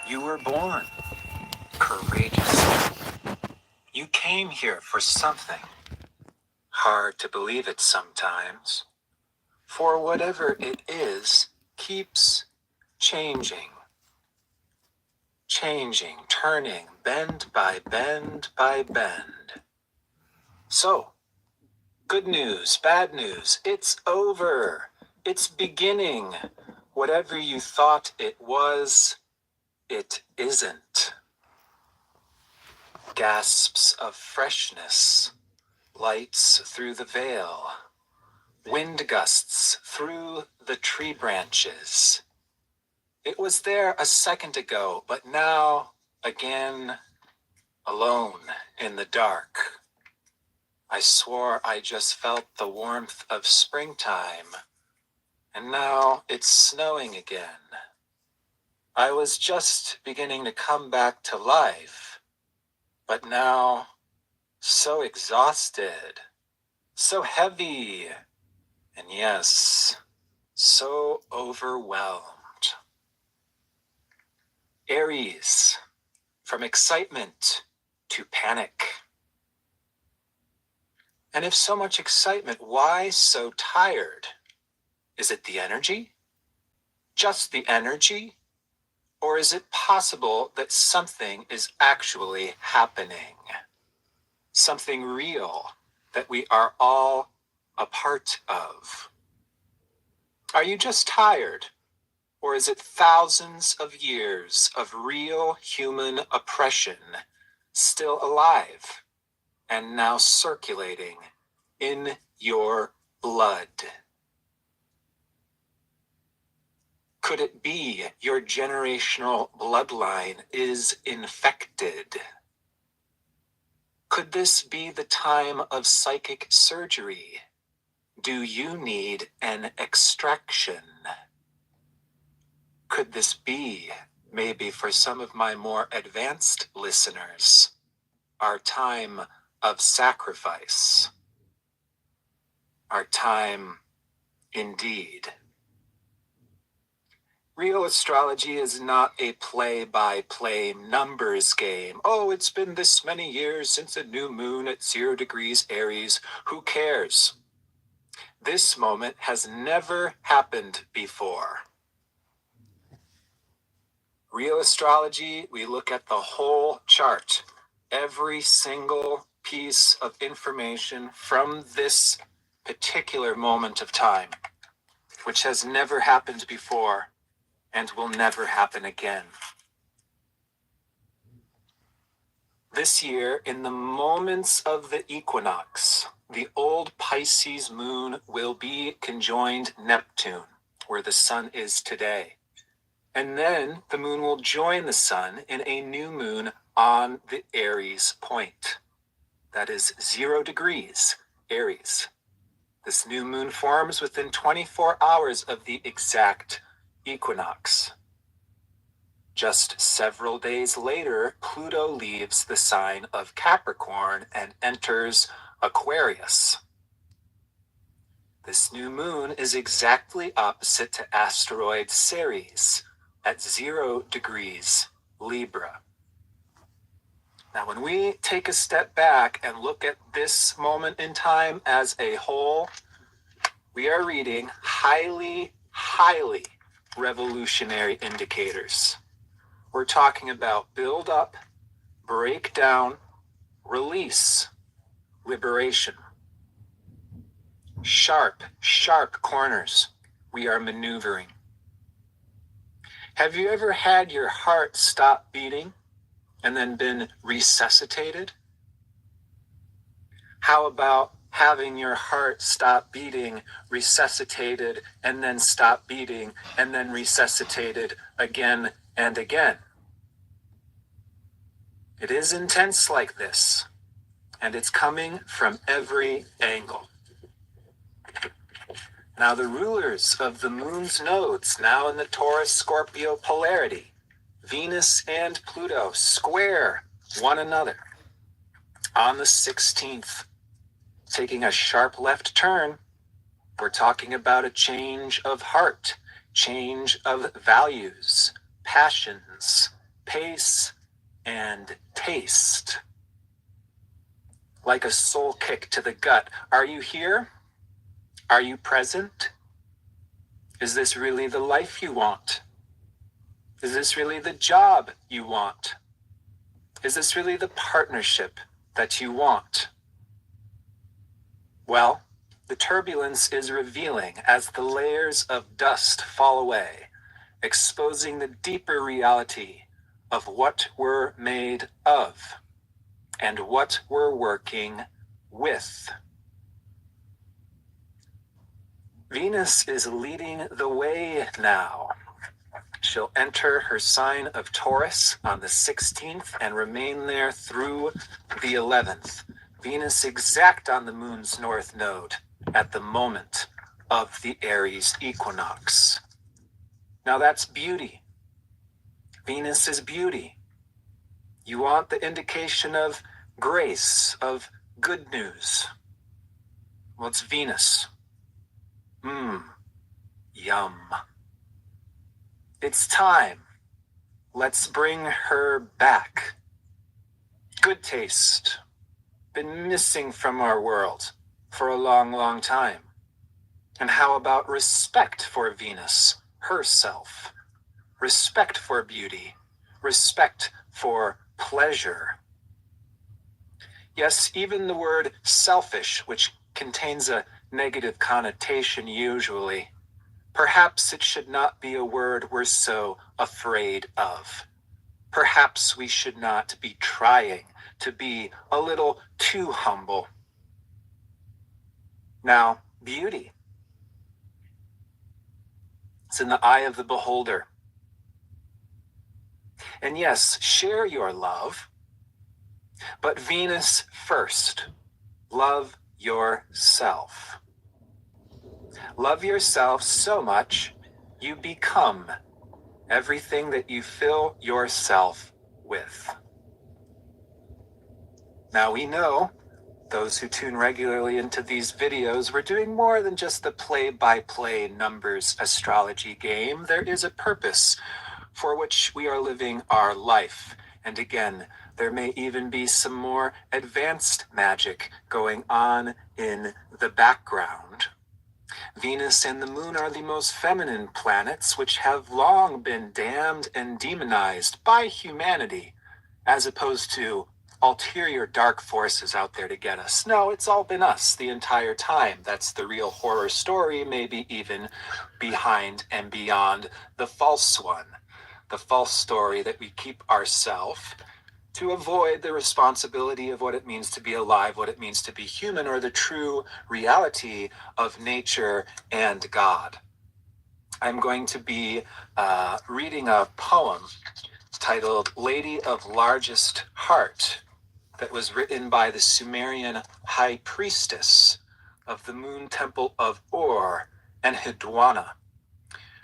You were born courageous. You came here for something. Hard to believe it sometimes. For whatever it is, keeps changing. Changing, turning, bend by bend by bend. So, good news, bad news, it's over. It's beginning. Whatever you thought it was, it isn't. Gasps of freshness, lights through the veil, wind gusts through the tree branches. It was there a second ago, but now, again, alone in the dark. I swore I just felt the warmth of springtime, and now it's snowing again. I was just beginning to come back to life, but now, so exhausted, so heavy, and yes, so overwhelmed. Aries, from excitement to panic. And if so much excitement, why so tired? Is it the energy? Just the energy? Or is it possible that something is actually happening? Something real that we are all a part of? Are you just tired? Or is it thousands of years of real human oppression still alive and now circulating in your blood? Could it be your generational bloodline is infected? Could this be the time of psychic surgery? Do you need an extraction? Could this be, maybe for some of my more advanced listeners, our time of sacrifice? Our time, indeed. Real astrology is not a play-by-play numbers game. Oh, it's been this many years since a new moon at 0 degrees Aries. Who cares? This moment has never happened before. Real astrology, we look at the whole chart. Every single piece of information from this particular moment of time, which has never happened before and will never happen again. This year, in the moments of the equinox, the old Pisces moon will be conjoined Neptune, where the sun is today. And then the moon will join the sun in a new moon on the Aries point. That is 0 degrees Aries. This new moon forms within 24 hours of the exact equinox. Just several days later, Pluto leaves the sign of Capricorn and enters Aquarius. This new moon is exactly opposite to asteroid Ceres at 0 degrees Libra. Now, when we take a step back and look at this moment in time as a whole, we are reading highly, highly revolutionary indicators. We're talking about build up, breakdown, release, liberation. Sharp, sharp corners we are maneuvering. Have you ever had your heart stop beating and then been resuscitated? How about having your heart stop beating, resuscitated, and then stop beating, and then resuscitated again and again? It is intense like this, and it's coming from every angle. Now the rulers of the moon's nodes, now in the Taurus-Scorpio polarity, Venus and Pluto square one another on the 16th. Taking a sharp left turn, we're talking about a change of heart, change of values, passions, pace, and taste. Like a soul kick to the gut. Are you here? Are you present? Is this really the life you want? Is this really the job you want? Is this really the partnership that you want? Well, the turbulence is revealing as the layers of dust fall away, exposing the deeper reality of what we're made of and what we're working with. Venus is leading the way now. She'll enter her sign of Taurus on the 16th and remain there through the 11th. Venus exact on the moon's north node at the moment of the Aries equinox. Now that's beauty. Venus is beauty. You want the indication of grace, of good news. Well, it's Venus. Yum. It's time. Let's bring her back. Good taste. Been missing from our world for a long, long time. And how about respect for Venus herself? Respect for beauty. Respect for pleasure. Yes, even the word selfish, which contains a negative connotation usually, perhaps it should not be a word we're so afraid of. Perhaps we should not be trying to be a little too humble. Now, beauty. It's in the eye of the beholder. And yes, share your love, but Venus first. Love yourself. Love yourself so much you become everything that you fill yourself with. Now we know, those who tune regularly into these videos, we're doing more than just the play-by-play numbers astrology game. There is a purpose for which we are living our life. And again, there may even be some more advanced magic going on in the background. Venus and the moon are the most feminine planets, which have long been damned and demonized by humanity, as opposed to ulterior dark forces out there to get us. No, it's all been us the entire time. That's the real horror story, maybe even behind and beyond the false one. The false story that we keep ourselves to avoid the responsibility of what it means to be alive, what it means to be human, or the true reality of nature and God. I'm going to be reading a poem titled Lady of Largest Heart that was written by the Sumerian high priestess of the moon temple of Ur and Hidwana.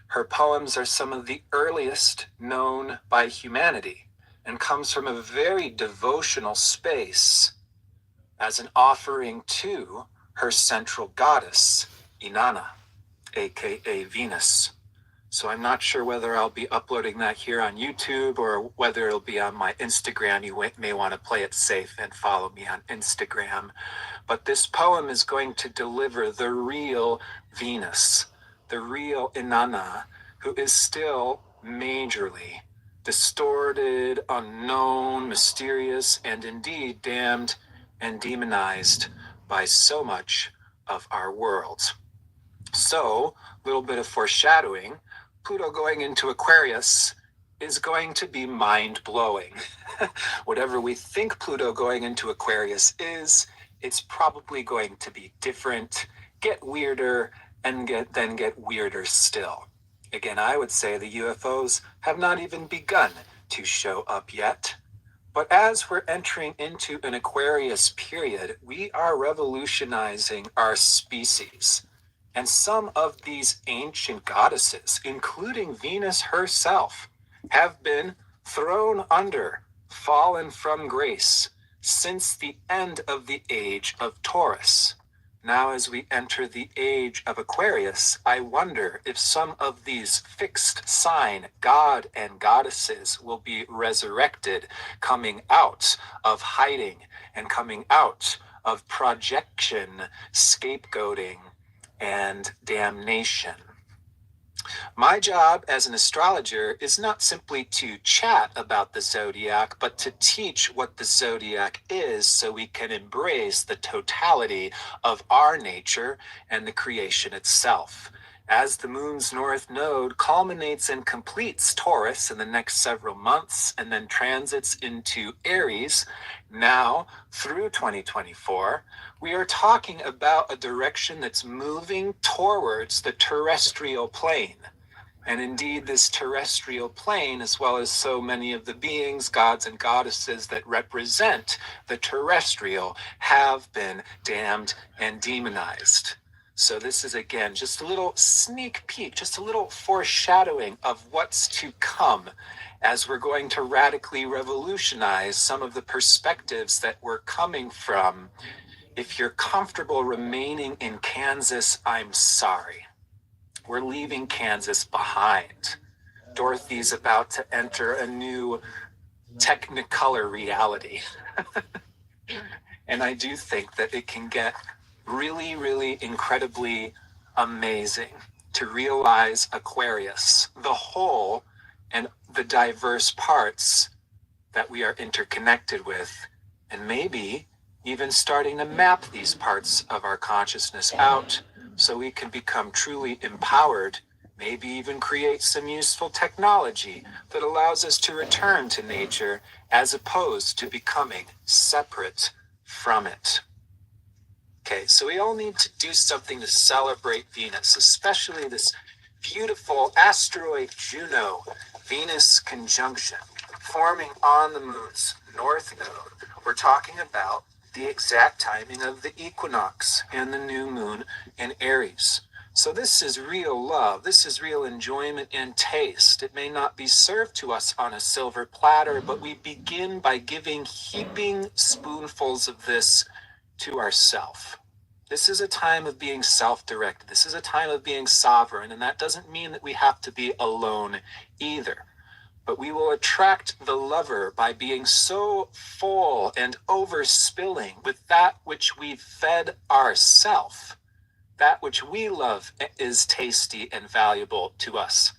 Her poems are some of the earliest known by humanity and comes from a very devotional space as an offering to her central goddess, Inanna, aka Venus. So I'm not sure whether I'll be uploading that here on YouTube or whether it'll be on my Instagram. You may want to play it safe and follow me on Instagram. But this poem is going to deliver the real Venus, the real Inanna, who is still majorly distorted, unknown, mysterious, and indeed damned and demonized by so much of our world. So, a little bit of foreshadowing, Pluto going into Aquarius is going to be mind-blowing. Whatever we think Pluto going into Aquarius is, it's probably going to be different, get weirder, and then get weirder still. Again, I would say the UFOs have not even begun to show up yet. But as we're entering into an Aquarius period, we are revolutionizing our species. And some of these ancient goddesses, including Venus herself, have been thrown under, fallen from grace, since the end of the age of Taurus. Now, as we enter the age of Aquarius, I wonder if some of these fixed sign god and goddesses will be resurrected, coming out of hiding and coming out of projection, scapegoating, and damnation. My job as an astrologer is not simply to chat about the zodiac, but to teach what the zodiac is so we can embrace the totality of our nature and the creation itself. As the moon's north node culminates and completes Taurus in the next several months and then transits into Aries, now through 2024, we are talking about a direction that's moving towards the terrestrial plane. And indeed, this terrestrial plane, as well as so many of the beings, gods, and goddesses that represent the terrestrial, have been damned and demonized. So this is, again, just a little sneak peek, just a little foreshadowing of what's to come as we're going to radically revolutionize some of the perspectives that we're coming from. If you're comfortable remaining in Kansas, I'm sorry. We're leaving Kansas behind. Dorothy's about to enter a new Technicolor reality. And I do think that it can get really, really incredibly amazing to realize Aquarius, the whole and the diverse parts that we are interconnected with, and maybe even starting to map these parts of our consciousness out so we can become truly empowered, maybe even create some useful technology that allows us to return to nature as opposed to becoming separate from it. Okay, so we all need to do something to celebrate Venus, especially this beautiful asteroid Juno Venus conjunction forming on the moon's north node. We're talking about the exact timing of the equinox and the new moon in Aries. So this is real love. This is real enjoyment and taste. It may not be served to us on a silver platter, but we begin by giving heaping spoonfuls of this to ourself. This is a time of being self-directed. This is a time of being sovereign, and that doesn't mean that we have to be alone either. But we will attract the lover by being so full and overspilling with that which we've fed ourself. That which we love is tasty and valuable to us.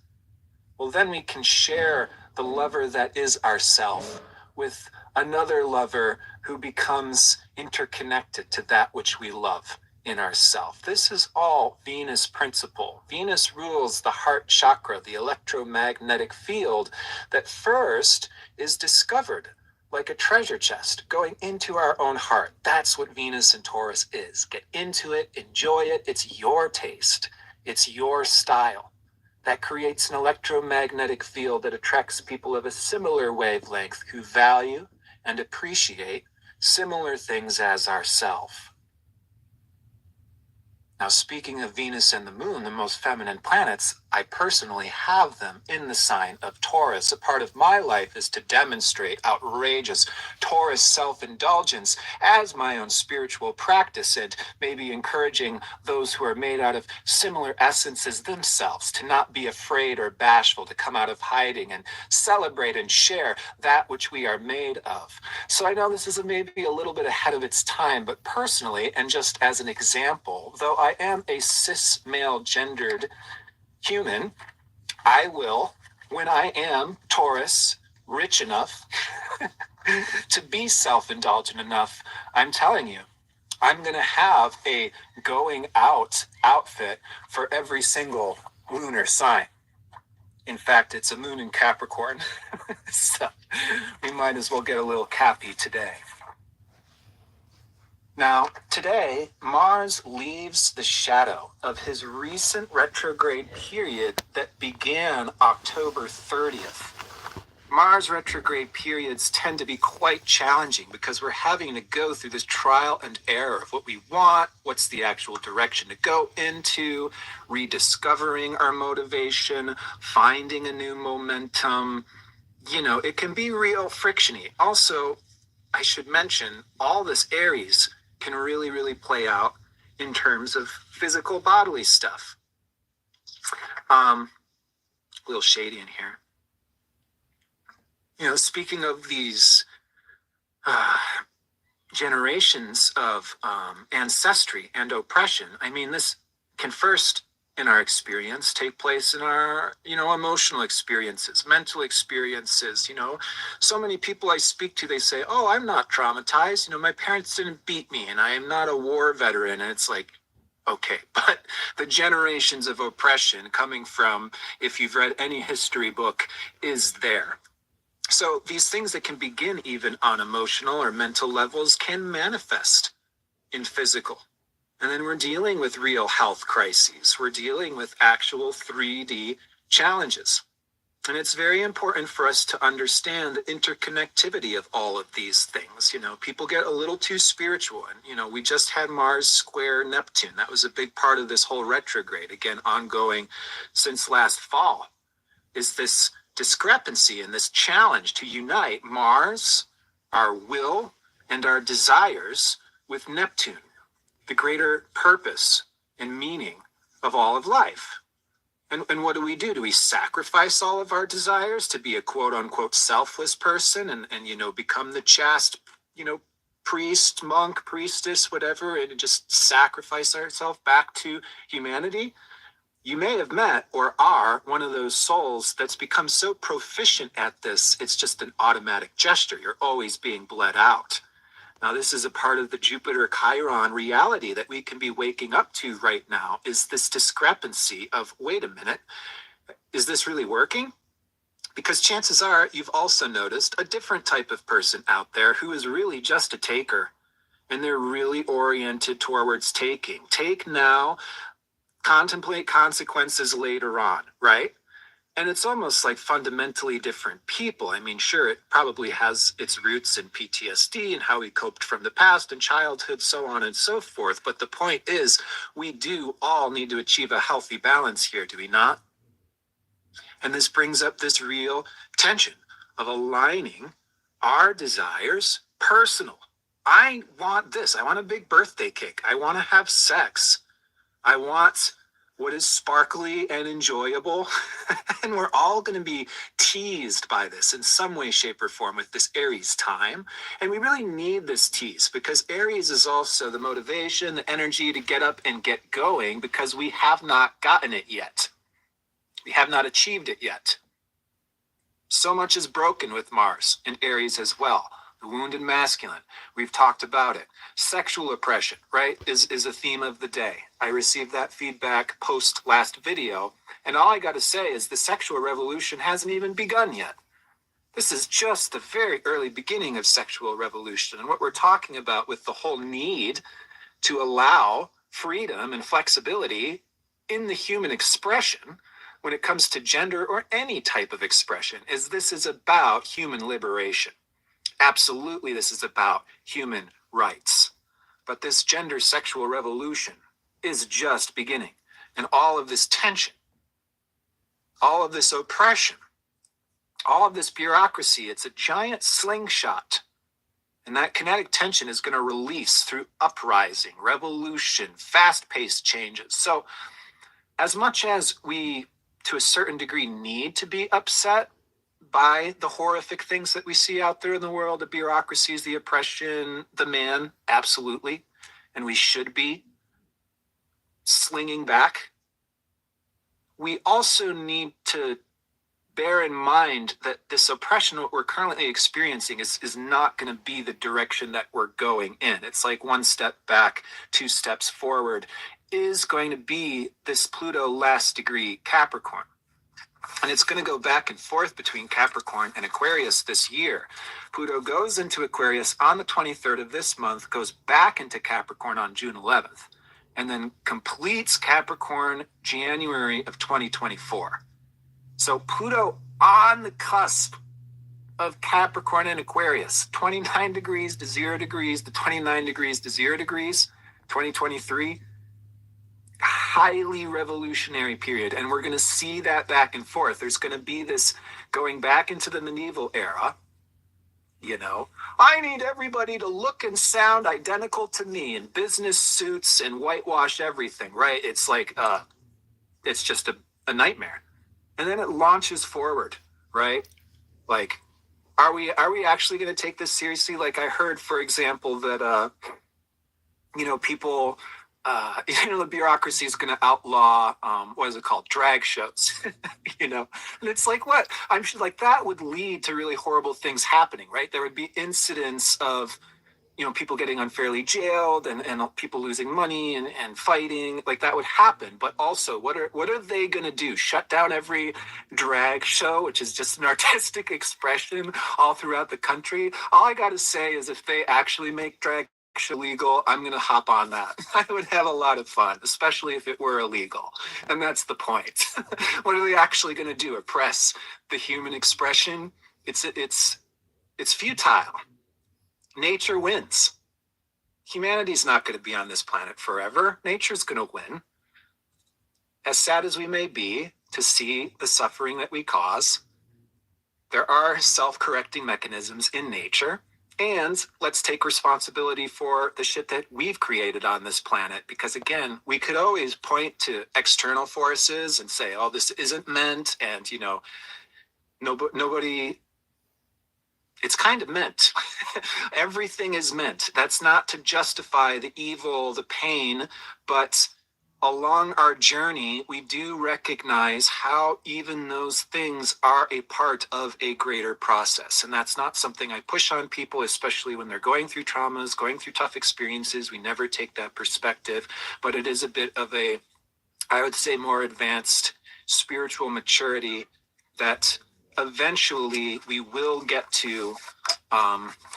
Well, then we can share the lover that is ourself with another lover who becomes interconnected to that which we love in ourself. This is all Venus principle. Venus rules the heart chakra, the electromagnetic field that first is discovered like a treasure chest going into our own heart. That's what Venus and Taurus is. Get into it, enjoy it. It's your taste. It's your style. That creates an electromagnetic field that attracts people of a similar wavelength who value and appreciate similar things as ourself. Now, speaking of Venus and the moon, the most feminine planets, I personally have them in the sign of Taurus. A part of my life is to demonstrate outrageous Taurus self-indulgence as my own spiritual practice, and maybe encouraging those who are made out of similar essences themselves to not be afraid or bashful, to come out of hiding and celebrate and share that which we are made of. So I know this is maybe a little bit ahead of its time, but personally, and just as an example, though I am a cis male gendered human, I will, when I am Taurus, rich enough to be self-indulgent enough, I'm telling you, I'm going to have a going out outfit for every single lunar sign. In fact, it's a moon in Capricorn, so we might as well get a little cappy today. Now, today, Mars leaves the shadow of his recent retrograde period that began October 30th. Mars retrograde periods tend to be quite challenging because we're having to go through this trial and error of what we want, what's the actual direction to go into, rediscovering our motivation, finding a new momentum. You know, it can be real frictiony. Also, I should mention, all this Aries can really, really play out in terms of physical bodily stuff. A little shady in here. You know, speaking of these generations of ancestry and oppression, I mean, this can first, in our experience, take place in our, emotional experiences, mental experiences. So many people I speak to, they say, oh, I'm not traumatized. My parents didn't beat me and I am not a war veteran. And it's like, okay, but the generations of oppression coming from, if you've read any history book, is there. So these things that can begin even on emotional or mental levels can manifest in physical. And then we're dealing with real health crises. We're dealing with actual 3D challenges. And it's very important for us to understand the interconnectivity of all of these things. People get a little too spiritual. And, we just had Mars square Neptune. That was a big part of this whole retrograde, again, ongoing since last fall, is this discrepancy and this challenge to unite Mars, our will, and our desires with Neptune, the greater purpose and meaning of all of life. And what do? Do we sacrifice all of our desires to be a quote unquote selfless person and become the chaste, priest, monk, priestess, whatever, and just sacrifice ourselves back to humanity? You may have met or are one of those souls that's become so proficient at this, it's just an automatic gesture. You're always being bled out. Now, this is a part of the Jupiter Chiron reality that we can be waking up to right now, is this discrepancy of, wait a minute, is this really working? Because chances are you've also noticed a different type of person out there who is really just a taker, and they're really oriented towards taking. Take now, contemplate consequences later on, right? And it's almost like fundamentally different people. I mean, sure, it probably has its roots in PTSD and how we coped from the past and childhood, so on and so forth. But the point is, we do all need to achieve a healthy balance here, do we not? And this brings up this real tension of aligning our desires personal. I want this. I want a big birthday cake. I want to have sex. I want what is sparkly and enjoyable. And we're all going to be teased by this in some way, shape, or form with this Aries time. And we really need this tease because Aries is also the motivation, the energy to get up and get going because we have not gotten it yet. We have not achieved it yet. So much is broken with Mars and Aries as well. The wounded masculine, we've talked about it. Sexual oppression, right, is a theme of the day. I received that feedback post last video, and all I got to say is the sexual revolution hasn't even begun yet. This is just the very early beginning of sexual revolution, and what we're talking about with the whole need to allow freedom and flexibility in the human expression when it comes to gender or any type of expression is this is about human liberation. Absolutely, this is about human rights. But this gender sexual revolution is just beginning. And all of this tension, all of this oppression, all of this bureaucracy, it's a giant slingshot. And that kinetic tension is going to release through uprising, revolution, fast-paced changes. So as much as we, to a certain degree, need to be upset by the horrific things that we see out there in the world, the bureaucracies, the oppression, the man, absolutely. And we should be slinging back. We also need to bear in mind that this oppression, what we're currently experiencing, is not going to be the direction that we're going in. It's like one step back, two steps forward, is going to be this Pluto last degree Capricorn. And it's going to go back and forth between Capricorn and Aquarius this year. Pluto goes into Aquarius on the 23rd of this month, goes back into Capricorn on June 11th, and then completes Capricorn January of 2024. So Pluto on the cusp of Capricorn and Aquarius, 29 degrees to 0 degrees, to 29 degrees to 0 degrees, 2023. Highly revolutionary period, and we're going to see that back and forth. There's going to be this going back into the medieval era, You know, I need everybody to look and sound identical to me in business suits and whitewash everything, right? It's like, it's just a nightmare. And then it launches forward, right? Like, are we actually going to take this seriously? Like I heard, for example, that people, the bureaucracy is going to outlaw, what is it called, drag shows, and it's like, what? I'm sure like that would lead to really horrible things happening, right? There would be incidents of people getting unfairly jailed and people losing money and fighting, like that would happen. But also, what are they going to do? Shut down every drag show, which is just an artistic expression all throughout the country? All I got to say is if they actually make drag show legal, I'm going to hop on that. I would have a lot of fun, especially if it were illegal. And that's the point. What are they actually going to do? Oppress the human expression? It's futile. Nature wins. Humanity's not going to be on this planet forever. Nature's going to win. As sad as we may be to see the suffering that we cause, there are self-correcting mechanisms in nature. And let's take responsibility for the shit that we've created on this planet. Because again, we could always point to external forces and say, oh, this isn't meant. And, nobody, it's kind of meant. Everything is meant. That's not to justify the evil, the pain, but along our journey, we do recognize how even those things are a part of a greater process. And that's not something I push on people, especially when they're going through traumas, going through tough experiences. We never take that perspective, but it is a bit of a, I would say, more advanced spiritual maturity that eventually we will get to,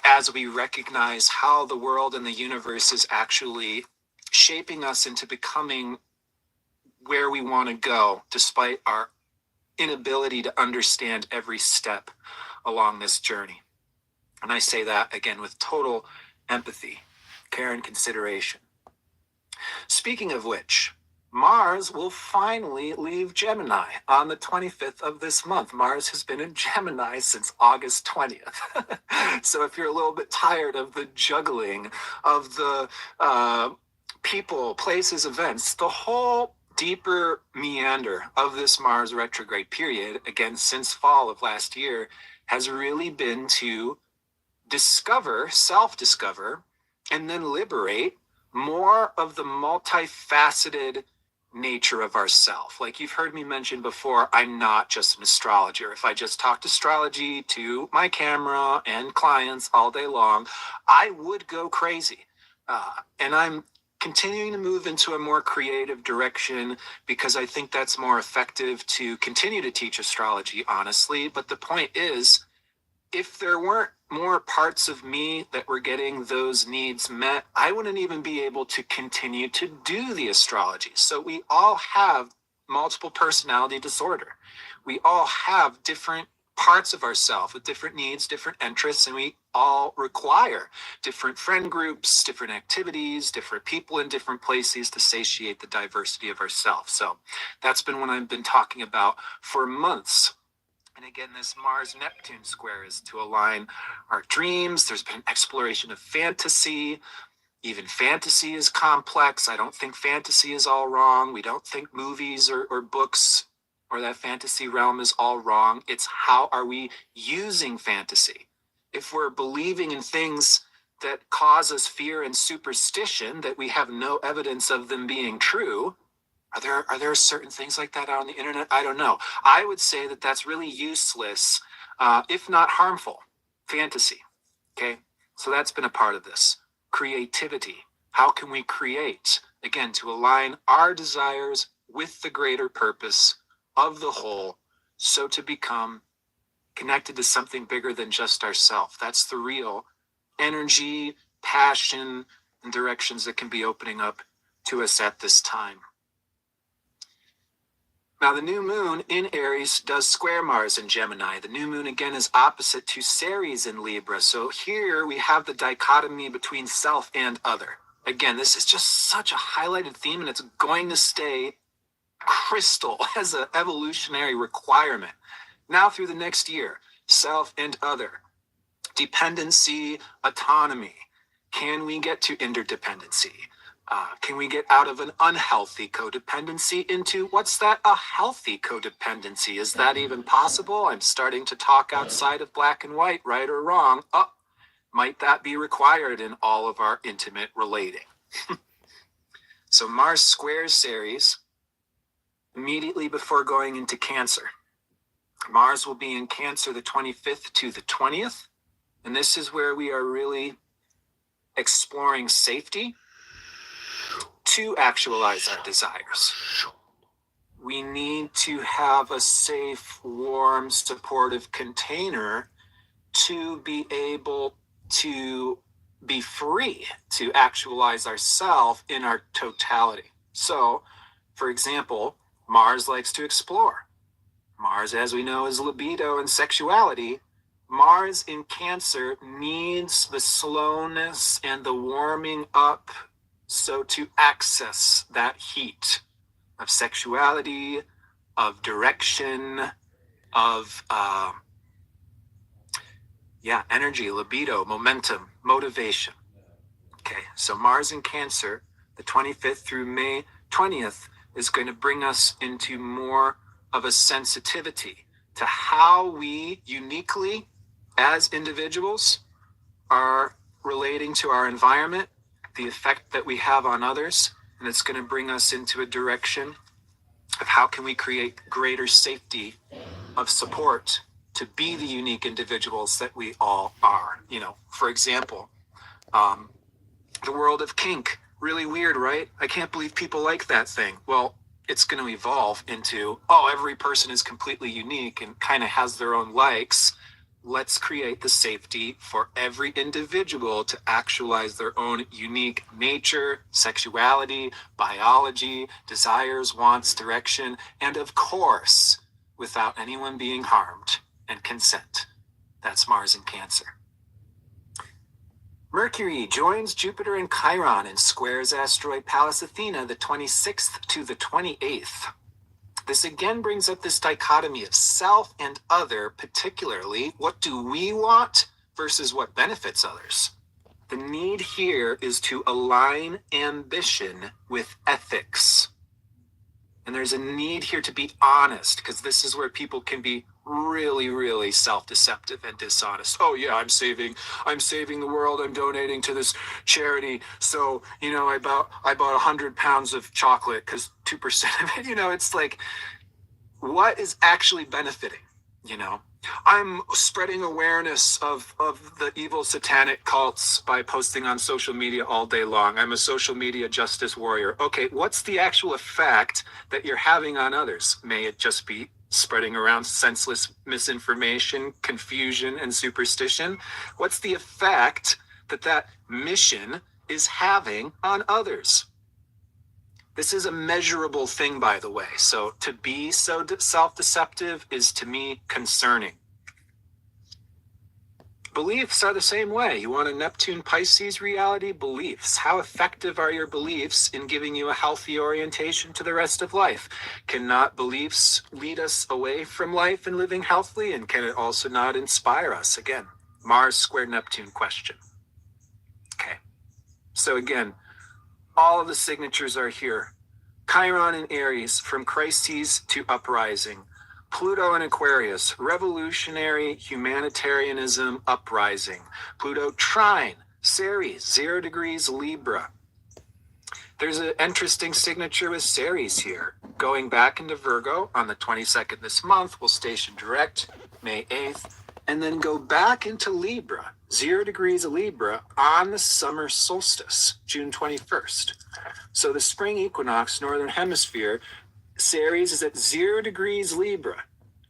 as we recognize how the world and the universe is actually shaping us into becoming where we want to go, despite our inability to understand every step along this journey. And I say that again with total empathy, care, and consideration. Speaking of which, Mars will finally leave Gemini on the 25th of this month. Mars has been in Gemini since August 20th. So if you're a little bit tired of the juggling of the people, places, events, the whole deeper meander of this Mars retrograde period, again, since fall of last year, has really been to discover, self-discover, and then liberate more of the multifaceted nature of ourself. Like you've heard me mention before, I'm not just an astrologer. If I just talked astrology to my camera and clients all day long, I would go crazy. And I'm continuing to move into a more creative direction because I think that's more effective to continue to teach astrology, honestly. But the point is, if there weren't more parts of me that were getting those needs met, I wouldn't even be able to continue to do the astrology. So we all have multiple personality disorder. We all have different parts of ourselves with different needs, different interests, and we all require different friend groups, different activities, different people in different places to satiate the diversity of ourselves. So that's been what I've been talking about for months. And again, this Mars-Neptune square is to align our dreams. There's been an exploration of fantasy. Even fantasy is complex. I don't think fantasy is all wrong. We don't think movies or books or that fantasy realm is all wrong. It's how are we using fantasy? If we're believing in things that cause us fear and superstition, that we have no evidence of them being true, are there certain things like that out on the internet? I don't know. I would say that that's really useless, if not harmful, fantasy. Okay, so that's been a part of this. Creativity. How can we create, again, to align our desires with the greater purpose of the whole, so to become connected to something bigger than just ourselves? That's the real energy, passion, and directions that can be opening up to us at this time. Now, the new moon in Aries does square Mars in Gemini. The new moon, again, is opposite to Ceres in Libra. So here we have the dichotomy between self and other. Again, this is just such a highlighted theme, and it's going to stay crystal as an evolutionary requirement. Now through the next year, self and other. Dependency, autonomy. Can we get to interdependency? Can we get out of an unhealthy codependency into what's that? A healthy codependency. Is that even possible? I'm starting to talk outside of black and white, right or wrong. Might that be required in all of our intimate relating? So Mars squares Aries immediately before going into Cancer. Mars will be in Cancer the 25th to the 20th. And this is where we are really exploring safety to actualize our desires. We need to have a safe, warm, supportive container to be able to be free to actualize ourselves in our totality. So, for example, Mars likes to explore. Mars, as we know, is libido and sexuality. Mars in Cancer needs the slowness and the warming up, so to access that heat of sexuality, of direction, of energy, libido, momentum, motivation. Okay, so Mars in Cancer, the 25th through May 20th, is going to bring us into more of a sensitivity to how we uniquely, as individuals, are relating to our environment, the effect that we have on others, and it's going to bring us into a direction of how can we create greater safety of support to be the unique individuals that we all are. For example, the world of kink, really weird, right? I can't believe people like that thing. Well, it's going to evolve into, every person is completely unique and kind of has their own likes. Let's create the safety for every individual to actualize their own unique nature, sexuality, biology, desires, wants, direction, and of course, without anyone being harmed and consent. That's Mars in Cancer. Mercury joins Jupiter and Chiron and squares asteroid Pallas Athena the 26th to the 28th. This again brings up this dichotomy of self and other, particularly what do we want versus what benefits others. The need here is to align ambition with ethics. And there's a need here to be honest, because this is where people can be really, really self-deceptive and dishonest. I'm saving the world. I'm donating to this charity. So, I bought 100 pounds of chocolate because 2% of it, it's like, what is actually benefiting? I'm spreading awareness of the evil satanic cults by posting on social media all day long. I'm a social media justice warrior. Okay, what's the actual effect that you're having on others? May it just be spreading around senseless misinformation, confusion, and superstition? What's the effect that mission is having on others? This is a measurable thing, by the way. So to be so self-deceptive is, to me, concerning. Beliefs are the same way. You want a Neptune Pisces reality? Beliefs. How effective are your beliefs in giving you a healthy orientation to the rest of life? Cannot beliefs lead us away from life and living healthily? And can it also not inspire us? Again, Mars square Neptune question. Okay. So again, all of the signatures are here. Chiron in Aries, from crises to uprising. Pluto in Aquarius, revolutionary humanitarianism uprising. Pluto trine, Ceres, 0 degrees Libra. There's an interesting signature with Ceres here. Going back into Virgo on the 22nd this month, we'll station direct May 8th, and then go back into Libra, 0 degrees Libra, on the summer solstice, June 21st. So the spring equinox, northern hemisphere, Ceres is at 0 degrees Libra.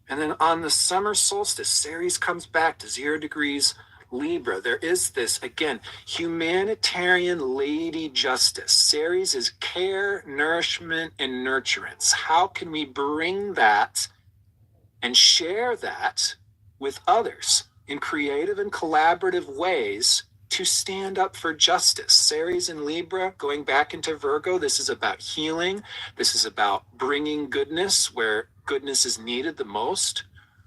And then on the summer solstice, Ceres comes back to 0 degrees Libra. There is this, again, humanitarian lady justice. Ceres is care, nourishment, and nurturance. How can we bring that and share that with others in creative and collaborative ways to stand up for justice? Ceres and Libra, going back into Virgo, this is about healing. This is about bringing goodness where goodness is needed the most.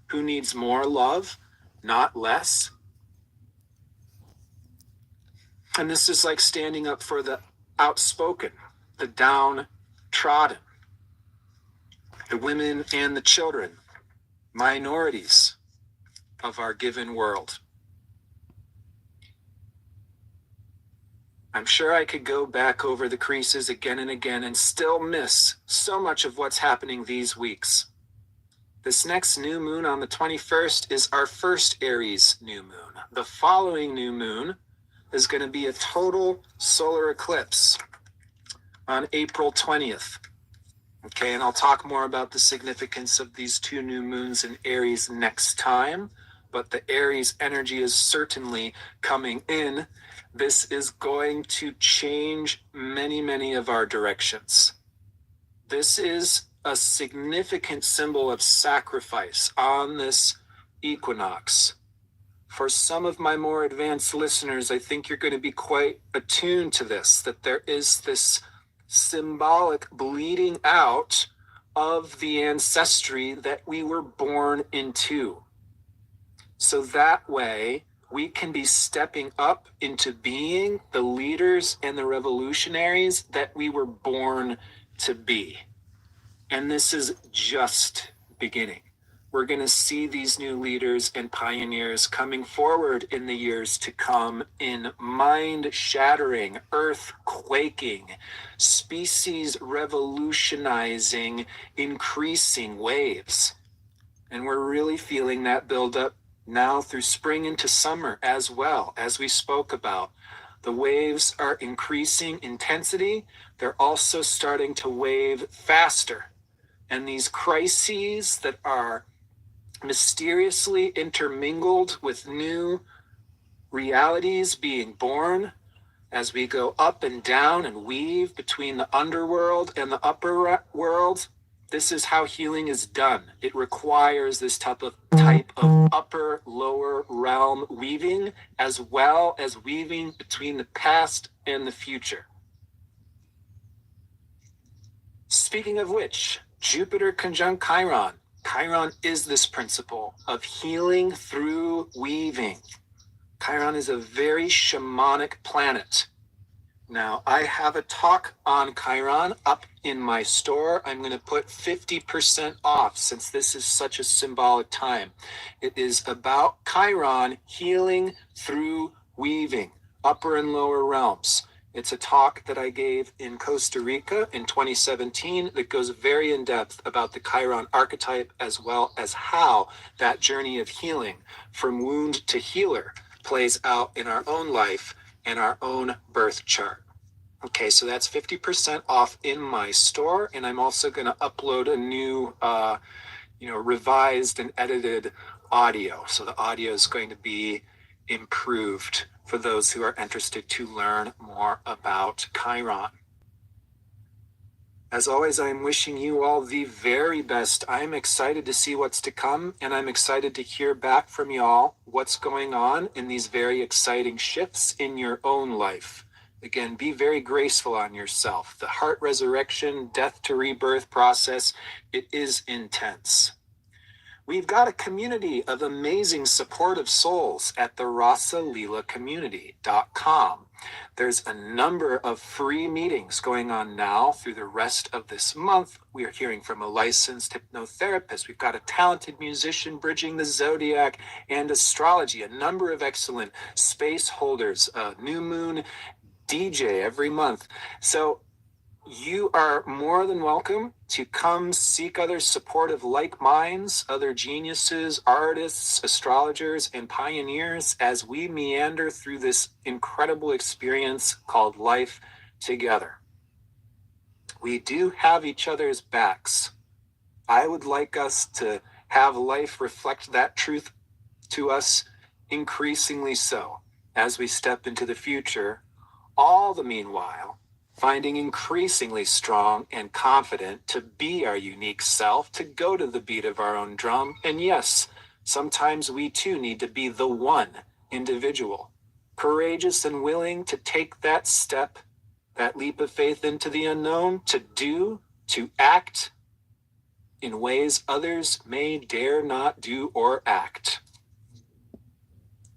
Who needs more love, not less? And this is like standing up for the outspoken, the downtrodden, the women and the children, minorities of our given world. I'm sure I could go back over the creases again and again and still miss so much of what's happening these weeks. This next new moon on the 21st is our first Aries new moon. The following new moon is going to be a total solar eclipse on April 20th. Okay, and I'll talk more about the significance of these two new moons in Aries next time, but the Aries energy is certainly coming in. This is going to change many of our directions. This is a significant symbol of sacrifice on this equinox. For some of my more advanced listeners, I think you're going to be quite attuned to this, that there is this symbolic bleeding out of the ancestry that we were born into. So that way, we can be stepping up into being the leaders and the revolutionaries that we were born to be. And this is just beginning. We're going to see these new leaders and pioneers coming forward in the years to come in mind-shattering, earth-quaking, species-revolutionizing, increasing waves. And we're really feeling that build-up now through spring into summer as well, as we spoke about. The waves are increasing intensity. They're also starting to wave faster. And these crises that are mysteriously intermingled with new realities being born as we go up and down and weave between the underworld and the upper world. This is how healing is done. It requires this type of upper lower realm weaving, as well as weaving between the past and the future. Speaking of which, Jupiter conjunct Chiron. Chiron is this principle of healing through weaving. Chiron is a very shamanic planet. Now, I have a talk on Chiron up in my store. I'm going to put 50% off since this is such a symbolic time. It is about Chiron healing through weaving, upper and lower realms. It's a talk that I gave in Costa Rica in 2017 that goes very in depth about the Chiron archetype, as well as how that journey of healing from wound to healer plays out in our own life and our own birth chart. Okay, so that's 50% off in my store, and I'm also going to upload a new, revised and edited audio. So the audio is going to be improved for those who are interested to learn more about Chiron. As always, I'm wishing you all the very best. I'm excited to see what's to come, and I'm excited to hear back from y'all what's going on in these very exciting shifts in your own life. Again, be very graceful on yourself. The heart resurrection, death to rebirth process, it is intense. We've got a community of amazing supportive souls at the RasaLeelaCommunity.com. There's a number of free meetings going on now through the rest of this month. We are hearing from a licensed hypnotherapist. We've got a talented musician bridging the zodiac and astrology, a number of excellent space holders, a new moon DJ every month. So you are more than welcome to come seek other supportive like minds, other geniuses, artists, astrologers, and pioneers as we meander through this incredible experience called life together. We do have each other's backs. I would like us to have life reflect that truth to us increasingly so as we step into the future, all the meanwhile finding increasingly strong and confident to be our unique self, to go to the beat of our own drum. And yes, sometimes we too need to be the one individual, courageous and willing to take that step, that leap of faith into the unknown, to do, to act in ways others may dare not do or act.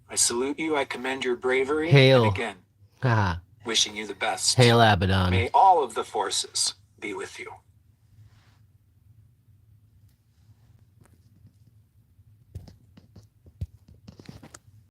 I salute you. I commend your bravery. Hail. And again, Haha. Wishing you the best. Hail Abaddon. May all of the forces be with you.